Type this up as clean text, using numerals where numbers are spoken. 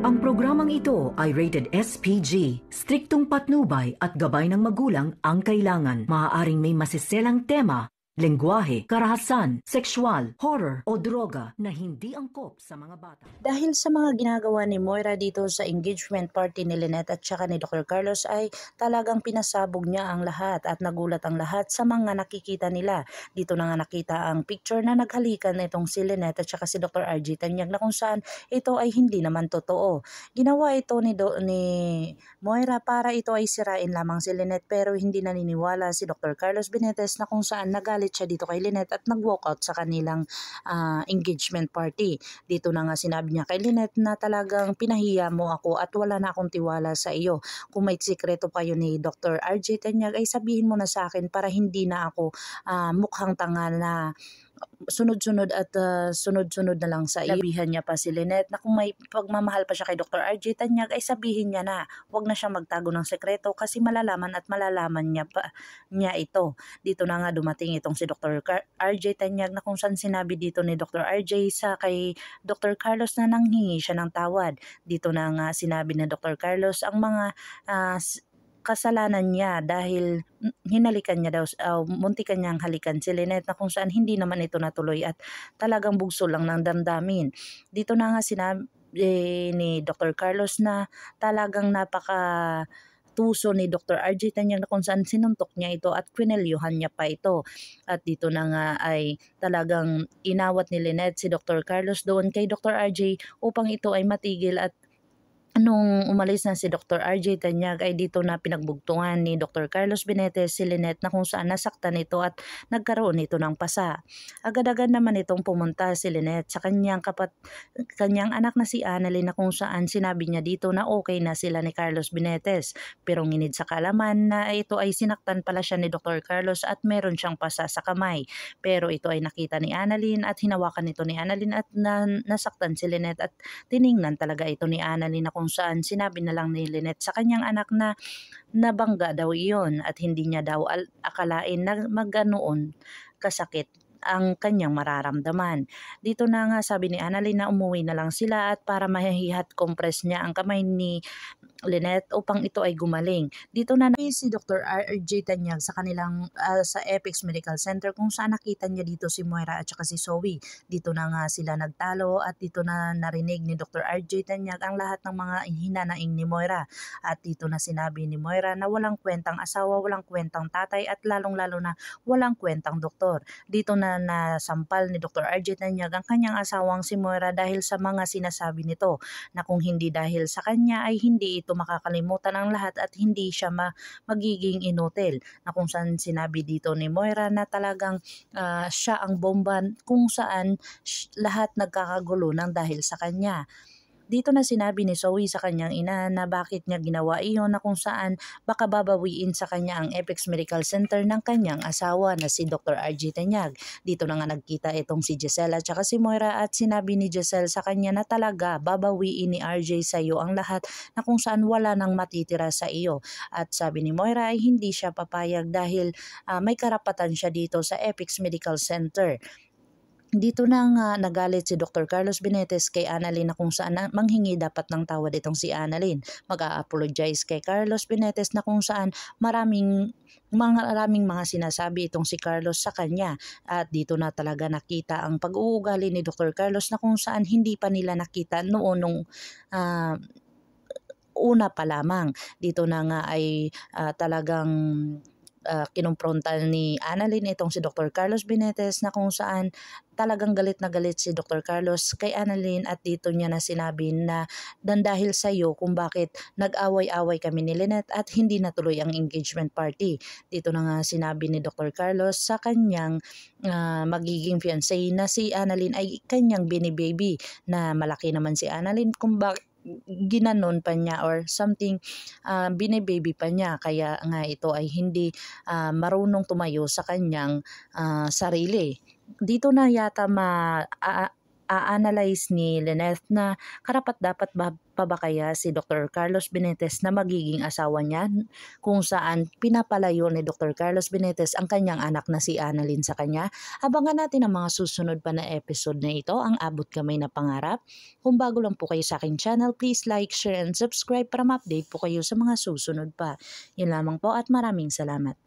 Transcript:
Ang programang ito ay rated SPG. Striktong patnubay at gabay ng magulang ang kailangan. Maaaring may masiselang tema, lengguwahe, karahasan, sexual, horror o droga na hindi angkop sa mga bata. Dahil sa mga ginagawa ni Moira dito sa engagement party ni Lynette at saka ni Dr. Carlos ay talagang pinasabog niya ang lahat at nagulat ang lahat sa mga nakikita nila. Dito na nga nakita ang picture na naghalikan itong si Lynette at saka si Dr. RJ Tanyag na kung saan ito ay hindi naman totoo. Ginawa ito ni Moira para ito ay sirain lamang si Lynette pero hindi naniniwala si Dr. Carlos Benitez na kung saan nagalit siya dito kay Lynette at nag-walkout sa kanilang engagement party. Dito na nga sinabi niya kay Lynette na talagang pinahiya mo ako at wala na akong tiwala sa iyo. Kung may sikreto kayo ni Dr. RJ Tanyag ay sabihin mo na sa akin para hindi na ako mukhang tanga na sunod-sunod at sunod-sunod na lang sa iyo. Sabihan niya pa si Lynette na kung may pagmamahal pa siya kay Dr. RJ Tanyag ay sabihin niya na huwag na siyang magtago ng sekreto kasi malalaman niya ito. Dito na nga dumating itong si Dr. RJ Tanyag na kung saan sinabi dito ni Dr. RJ sa kay Dr. Carlos na nanghingi siya ng tawad. Dito na nga sinabi ni Dr. Carlos ang mga kasalanan niya dahil hinalikan niya daw, muntikan niyang halikan si Lynette na kung saan hindi naman ito natuloy at talagang bugso lang ng damdamin. Dito na nga sinabi ni Dr. Carlos na talagang tuso ni Dr. RJ Tanyag na kung saan sinuntok niya ito at kwinelyuhan niya pa ito. At dito na nga ay talagang inawat ni Lynette si Dr. Carlos doon kay Dr. RJ upang ito ay matigil at nung umalis na si Dr. RJ Tanyag ay dito na pinagbugtungan ni Dr. Carlos Benitez si Lynette na kung saan nasaktan ito at nagkaroon ito ng pasa. Agad-agad naman itong pumunta si Lynette sa kanyang anak na si Annalyn na kung saan sinabi niya dito na okay na sila ni Carlos Benitez. Pero nginid sa kaalaman na ito ay sinaktan pala siya ni Dr. Carlos at meron siyang pasa sa kamay. Pero ito ay nakita ni Annalyn at hinawakan ito ni Annalyn at nasaktan si Lynette at tiningnan talaga ito ni Annalyn na kung saan sinabi na lang ni Lynette sa kanyang anak na nabangga daw iyon at hindi niya daw akalain na maganoon kasakit ang kanyang mararamdaman. Dito na nga sabi ni Annalyn na umuwi na lang sila at para mahihat compress niya ang kamay ni Lynette upang ito ay gumaling. Dito na si Dr. RJ Tanyag sa kanilang sa Epix Medical Center kung saan nakita niya dito si Moira at saka si Zoe. Dito na nga sila nagtalo at dito na narinig ni Dr. RJ Tanyag ang lahat ng mga hinanaing ni Moira. At dito na sinabi ni Moira na walang kwentang asawa, walang kwentang tatay at lalong-lalo na walang kwentang doktor. Dito na nasampal ni Dr. RJ Tanyag ang kanyang asawang si Moira dahil sa mga sinasabi nito na kung hindi dahil sa kanya ay hindi ito makakalimutan ang lahat at hindi siya magiging inutil. Na kung saan sinabi dito ni Moira na talagang siya ang bomba kung saan lahat nagkakagulo ng dahil sa kanya. Dito na sinabi ni Zoe sa kanyang ina na bakit niya ginawa iyon na kung saan baka babawiin sa kanya ang Epix Medical Center ng kanyang asawa na si Dr. RJ Tanyag. Dito na nga nagkita itong si Giselle at saka si Moira at sinabi ni Giselle sa kanya na talaga babawiin ni RJ sa iyo ang lahat na kung saan wala nang matitira sa iyo. At sabi ni Moira ay hindi siya papayag dahil may karapatan siya dito sa Epix Medical Center. Dito na nga nagalit si Dr. Carlos Benitez kay Annalyn na kung saan manghingi dapat ng tawad itong si Annalyn. Mag-a-apologize kay Carlos Benitez na kung saan maraming mga sinasabi itong si Carlos sa kanya. At dito na talaga nakita ang pag-uugali ni Dr. Carlos na kung saan hindi pa nila nakita noon nung una pa lamang. Dito na nga ay talagang kinumpronta ni Annalyn itong si Dr. Carlos Benitez na kung saan talagang galit na galit si Dr. Carlos kay Annalyn at dito niya na sinabi na dahil sa iyo kung bakit nag-away-away kami ni Lynette at hindi natuloy ang engagement party. Dito na nga sinabi ni Dr. Carlos sa kanyang magiging fiancé na si Annalyn ay kanyang bini-baby na malaki naman si Annalyn kung bakit ginanon pa niya or something, bine-baby pa niya kaya nga ito ay hindi marunong tumayo sa kanyang sarili. Dito na yata a-analyze ni Lynette na karapat-dapat pa ba kaya si Dr. Carlos Benitez na magiging asawa niya, kung saan pinapalayo ni Dr. Carlos Benitez ang kanyang anak na si Annalyn sa kanya. Abangan natin ang mga susunod pa na episode na ito, ang Abot Kamay na Pangarap. Kung bago lang po kayo sa aking channel, please like, share, and subscribe para ma-update po kayo sa mga susunod pa. Yun lamang po at maraming salamat.